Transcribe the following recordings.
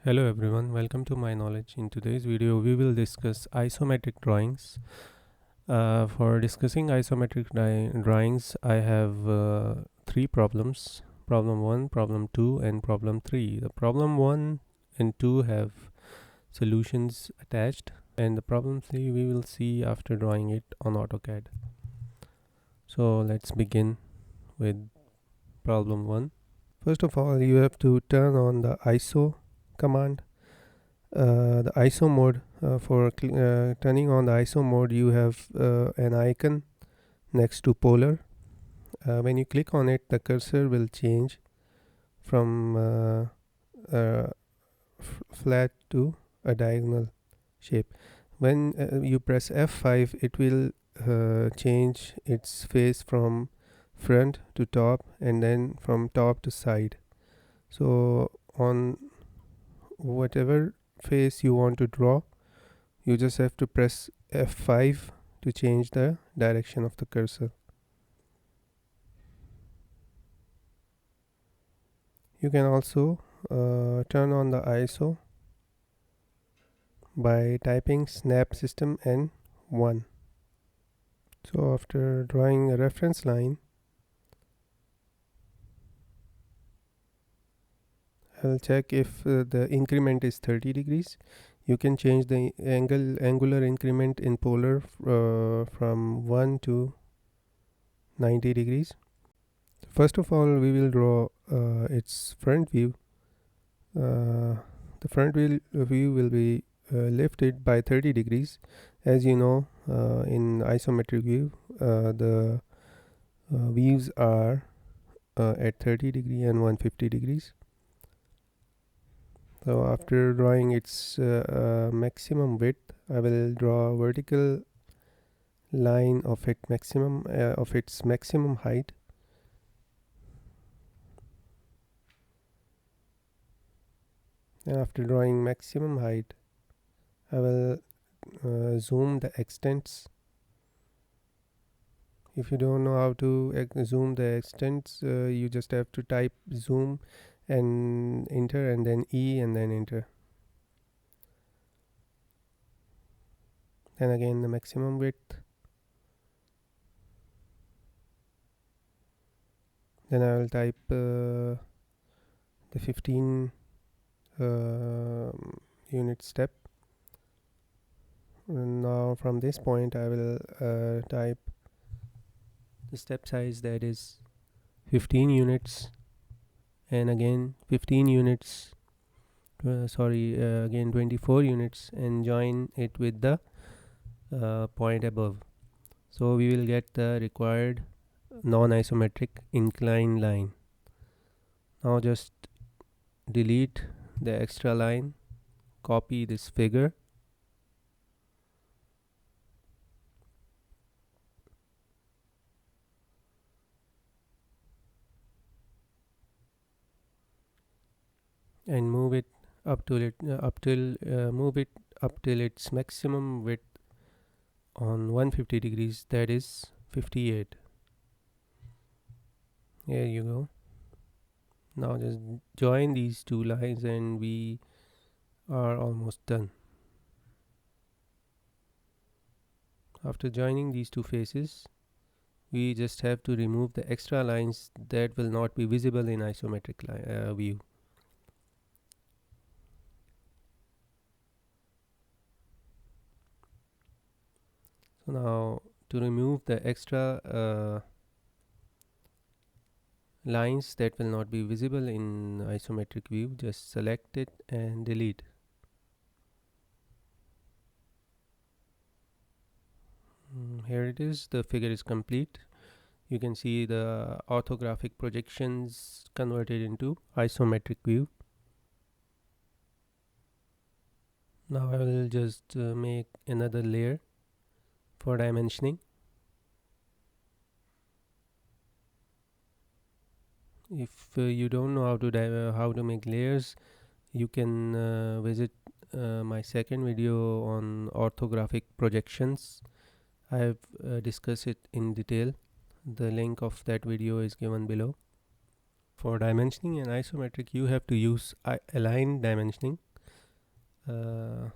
Hello everyone, welcome to my knowledge. In today's video we will discuss isometric drawings. For discussing isometric drawings I have three problems: problem 1, problem 2 and problem 3. The problem 1 and 2 have solutions attached, and the problem 3 we will see after drawing it on AutoCAD. So let's begin with problem 1. First of all, you have to turn on the ISO command. The ISO mode, for turning on the ISO mode, you have an icon next to polar. When you click on it, the cursor will change from flat to a diagonal shape. When you press F5, it will change its face from front to top and then from top to side. So on whatever face you want to draw, you just have to press F5 to change the direction of the cursor. You can also turn on the ISO by typing snap system N1. So after drawing a reference line, I'll check if the increment is 30 degrees. You can change the angular increment in polar from 1 to 90 degrees. First of all, we will draw its front view. The front view will be lifted by 30 degrees. As you know, in isometric view, the views are at 30 degree and 150 degrees. So after drawing its maximum width, I will draw a vertical line of its maximum height. And after drawing maximum height, I will zoom the extents. If you don't know how to zoom the extents, you just have to type zoom and enter, and then E and then enter. Then again the maximum width. Then I will type the 15 unit step. And now from this point I will type the step size, that is 15 units, and again 15 units, again 24 units, and join it with the point above. So we will get the required non-isometric inclined line. Now just delete the extra line, copy this figure, and move it up till its maximum width on 150 degrees, that is 58. Here you go. Now just join these two lines and we are almost done. After joining these two faces, we just have to remove the extra lines that will not be visible in isometric view. So now to remove the extra lines that will not be visible in isometric view, just select it and delete. Here it is, the figure is complete. You can see the orthographic projections converted into isometric view. Now I will just make another layer for dimensioning. If you don't know how to make layers, you can visit my second video on orthographic projections. I have discussed it in detail. The link of that video is given below. For dimensioning and isometric, you have to use aligned dimensioning. uh,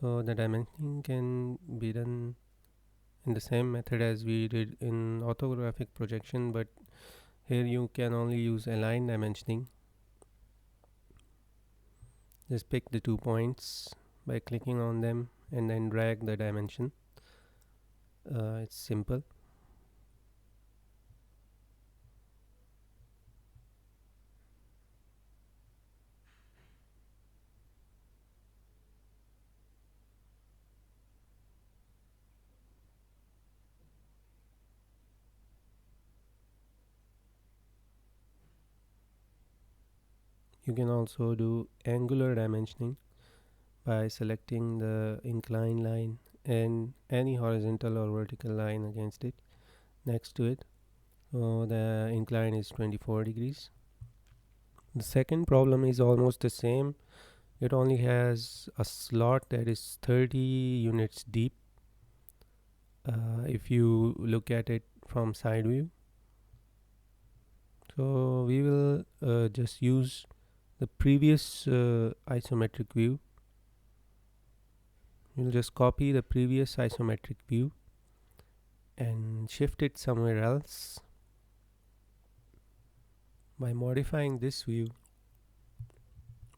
so the dimensioning can be done in the same method as we did in orthographic projection, but here you can only use align dimensioning. Just pick the 2 points by clicking on them and then drag the dimension. It's simple. You can also do angular dimensioning by selecting the inclined line and any horizontal or vertical line against it, next to it. So the incline is 24 degrees. The second problem is almost the same. It only has a slot that is 30 units deep. If you look at it from side view, so we will just use the previous isometric view. We'll just copy the previous isometric view and shift it somewhere else. By modifying this view,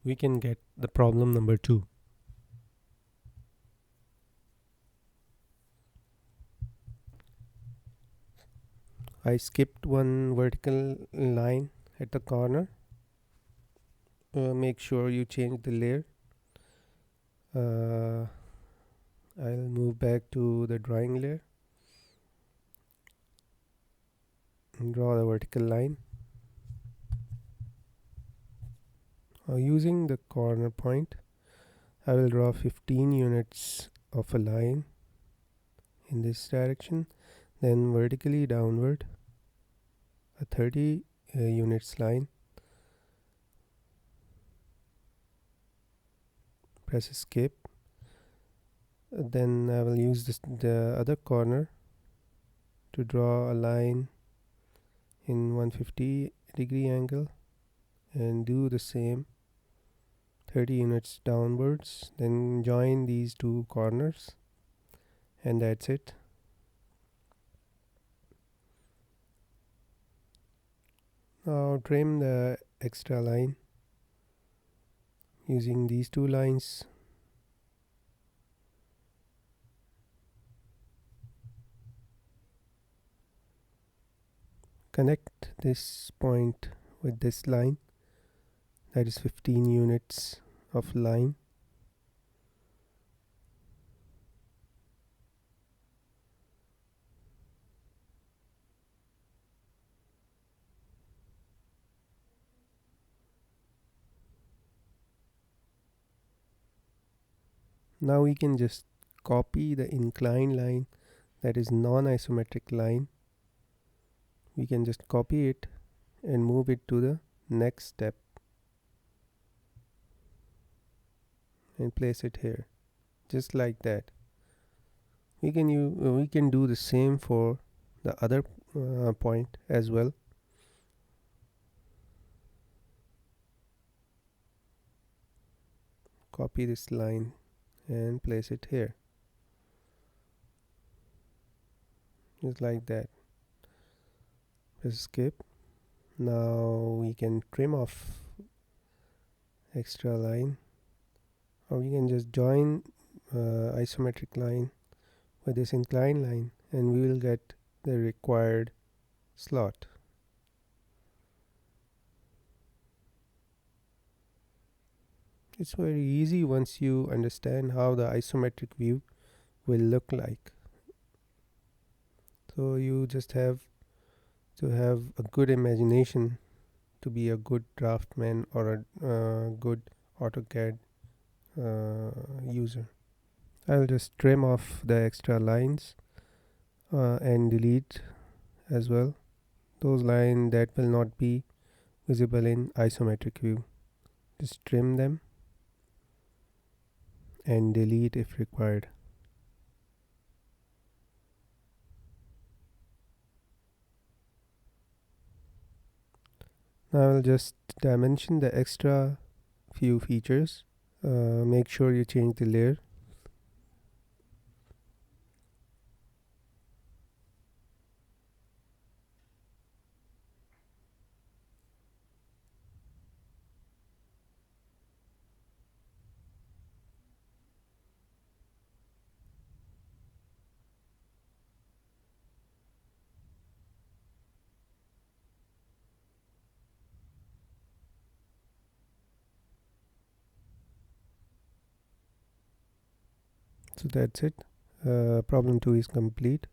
we can get the problem number 2. I skipped one vertical line at the corner. Make sure you change the layer. I'll move back to the drawing layer and draw the vertical line. Using the corner point, I will draw 15 units of a line in this direction, then vertically downward a 30 units line. Press escape. Then I will use the other corner to draw a line in 150 degree angle and do the same 30 units downwards, then join these 2 corners, and that's it. Now trim the extra line using these 2 lines. Connect this point with this line, that is 15 units of line. Now we can just copy the inclined line, that is non-isometric line. We can just copy it and move it to the next step and place it here, just like that. We can do the same for the other point as well. Copy this line and place it here, just like that. Press escape. Now we can trim off extra line, or we can just join isometric line with this inclined line and we will get the required slot. It's very easy once you understand how the isometric view will look like. So you just have to have a good imagination to be a good draftsman or a good AutoCAD user. I'll just trim off the extra lines and delete as well those lines that will not be visible in isometric view. Just trim them and delete if required. Now I will just dimension the extra few features. Make sure you change the layer. So that's it. Problem 2 is complete.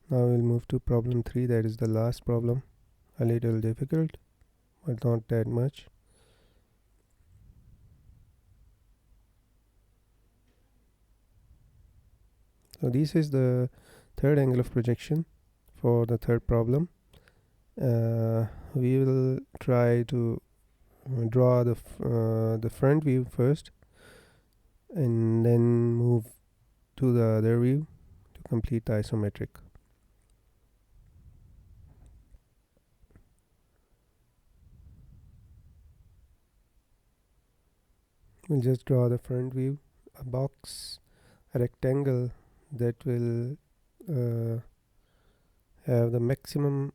Now we'll move to problem 3. That is the last problem. A little difficult, but not that much. So this is the third angle of projection for the third problem. We will try to draw the front view first, and then move to the other view to complete the isometric. We'll just draw the front view, a box, a rectangle that will have the maximum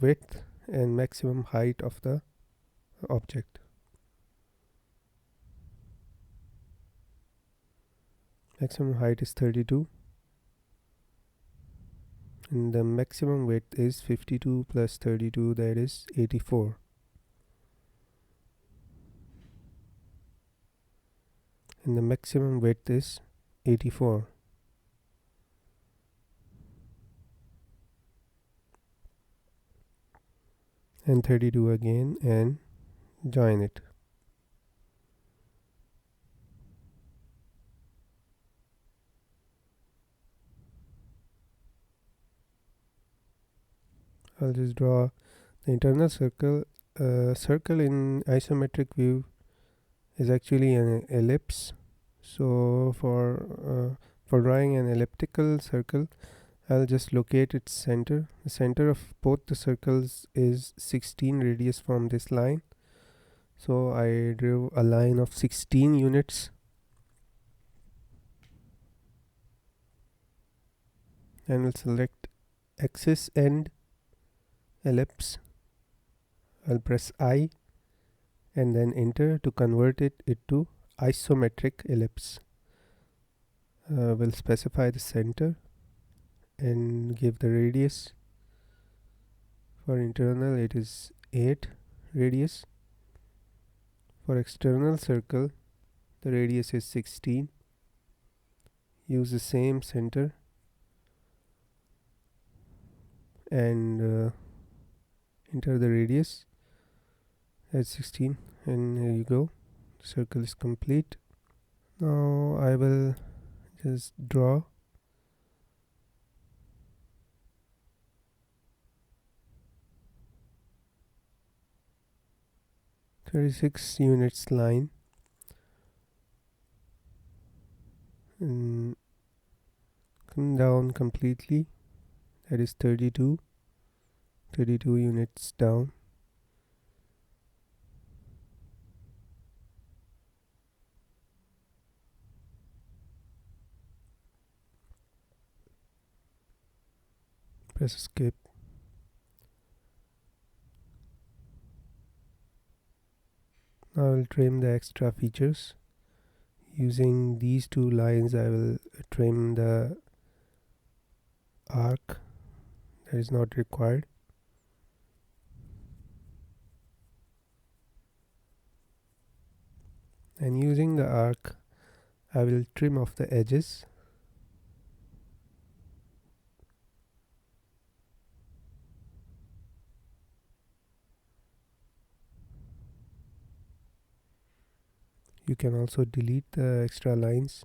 width and maximum height of the object. Maximum height is 32 and the maximum width is 52 plus 32, that is 84. And the maximum width is 84. And 32 again, and join it. I'll just draw the internal circle. Circle in isometric view is actually an ellipse. So for drawing an elliptical circle, I'll just locate its center. The center of both the circles is 16 radius from this line. So I drew a line of 16 units. And we'll select axis end ellipse. I'll press I and then enter to convert it into isometric ellipse. We'll specify the center and give the radius. For internal it is 8 radius. For external circle the radius is 16. Use the same center and enter the radius at 16, and here you go, the circle is complete. Now I will just draw (36 units) line and come down completely, that is 32 units down. Press escape. Now I will trim the extra features. Using these two lines I will trim the arc that is not required. And using the arc I will trim off the edges. You can also delete the extra lines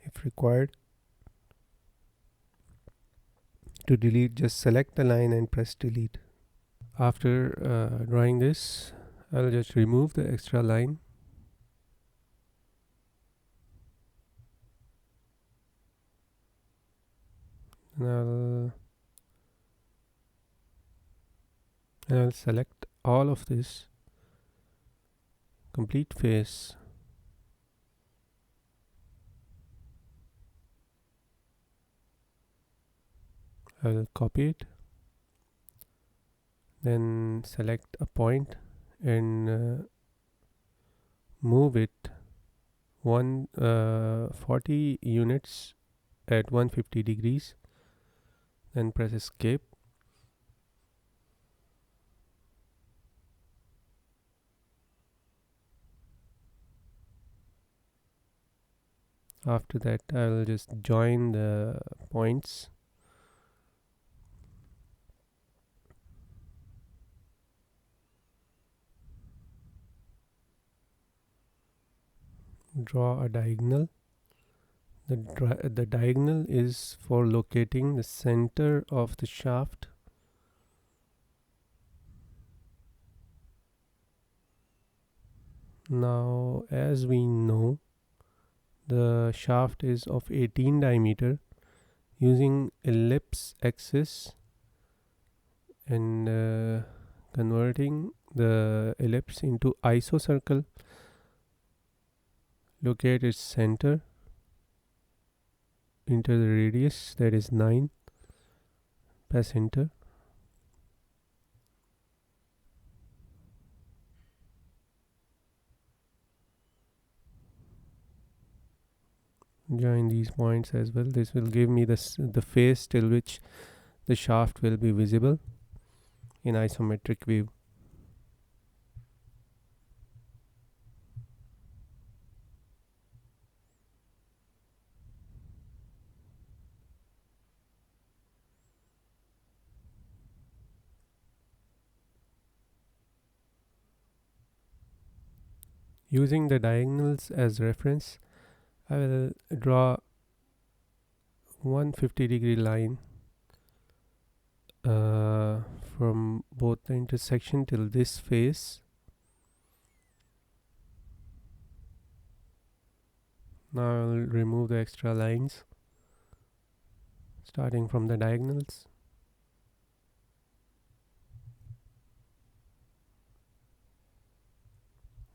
if required. To delete, just select the line and press delete. After drawing this, I'll just remove the extra line. And I'll select all of this, complete face, I will copy it, then select a point and move it 40 units at 150 degrees, then press escape. After that I will just join the points. Draw a diagonal. The diagonal is for locating the center of the shaft. Now, as we know, the shaft is of 18 diameter. Using ellipse axis and converting the ellipse into isocircle, locate its center, enter the radius, that is 9, press enter. Join these points as well. This will give me the face till which the shaft will be visible in isometric view. Using the diagonals as reference, I will draw 150-degree line from both the intersection till this face. Now I will remove the extra lines starting from the diagonals.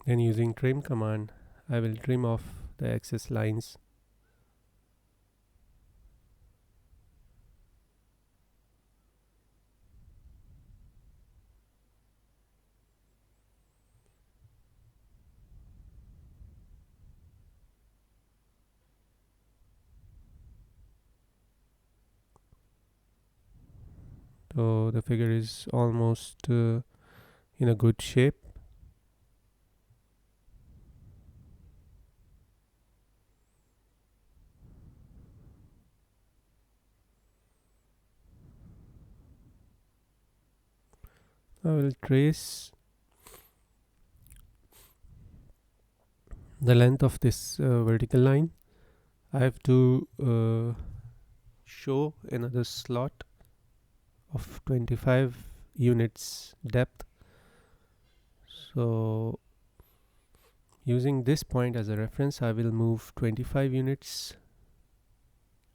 Then using trim command, I will trim off the excess lines. So the figure is almost in a good shape. I will trace the length of this vertical line. I have to show another slot of 25 units depth. So using this point as a reference, I will move 25 units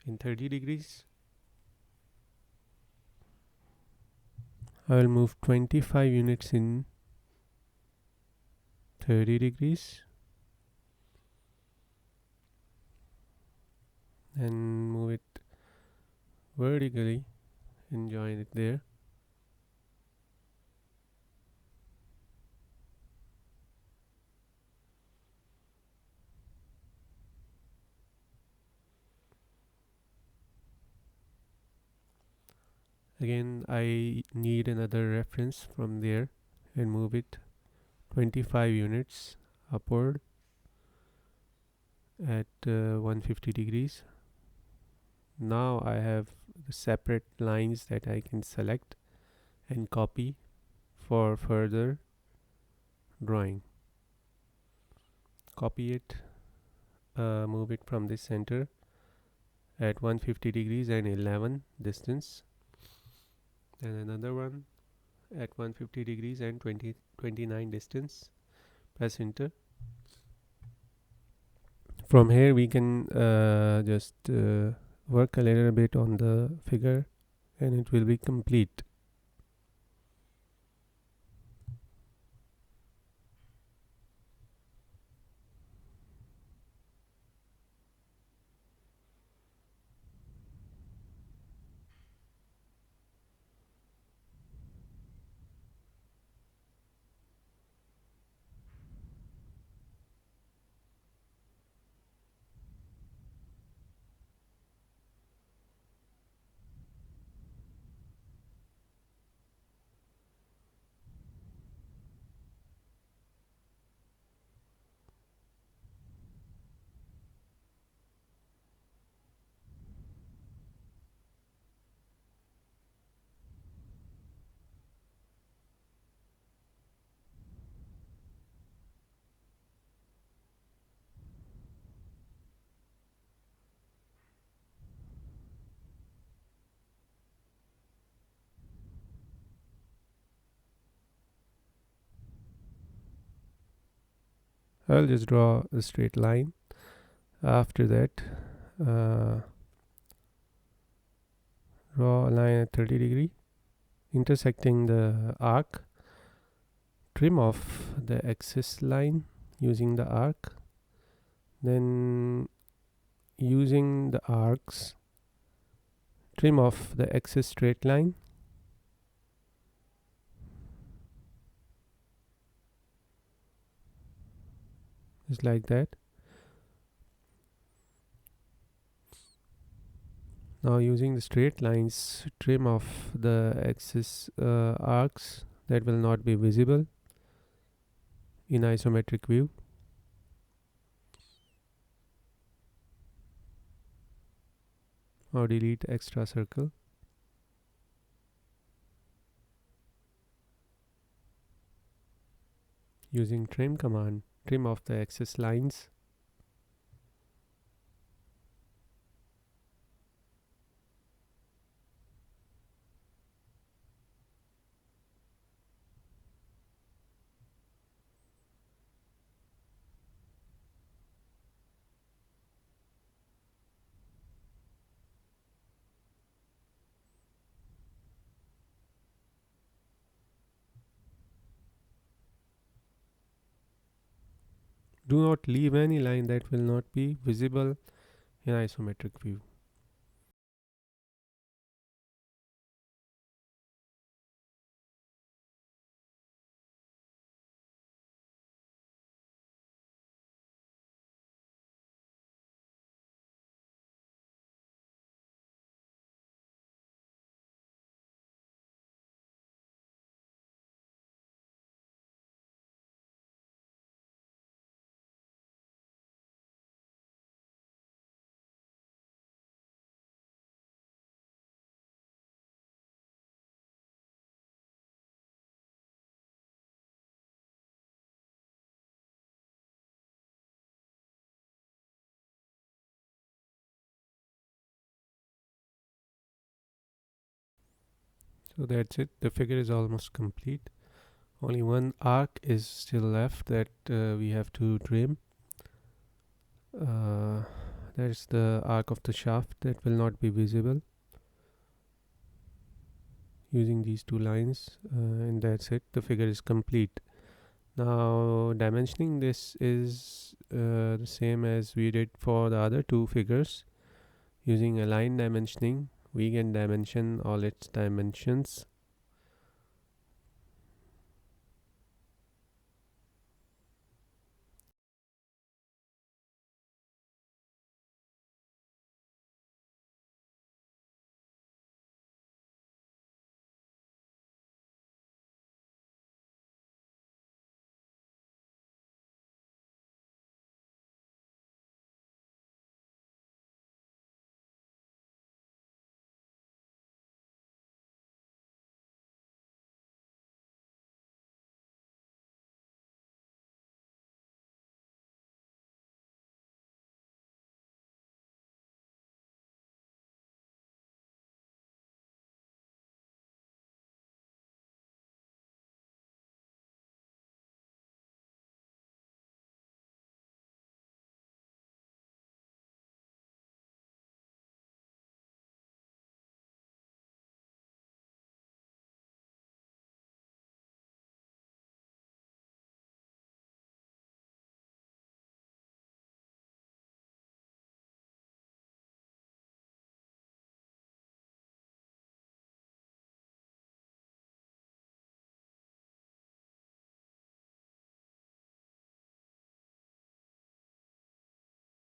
in 30 degrees. I will move 25 units in 30 degrees and move it vertically and join it there. Again, I need another reference from there and move it 25 units upward at 150 degrees. Now I have the separate lines that I can select and copy for further drawing. Copy it, move it from the center at 150 degrees and 11 distance. Then another one at 150 degrees and 29 distance. Press enter. From here we can just work a little bit on the figure and it will be complete. I'll just draw a straight line. After that, draw a line at 30 degree intersecting the arc. Trim off the axis line using the arc. Then using the arcs, trim off the axis straight line. Just like that. Now using the straight lines, trim off the axis arcs that will not be visible in isometric view. Or delete extra circle. Using trim command, trim off the axis lines. Do not leave any line that will not be visible in isometric view. So that's it. The figure is almost complete. Only one arc is still left that we have to trim. That's the arc of the shaft that will not be visible using these two lines, and that's it. The figure is complete. Now dimensioning this is the same as we did for the other two figures. Using align dimensioning, we can dimension all its dimensions.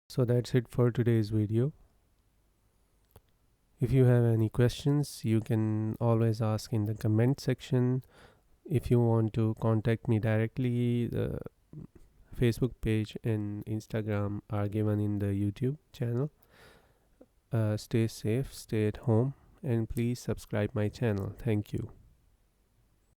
So that's it for today's video. If you have any questions, you can always ask in the comment section. If you want to contact me directly, the Facebook page and Instagram are given in the YouTube channel. Stay safe, stay at home, and please subscribe my channel. Thank you.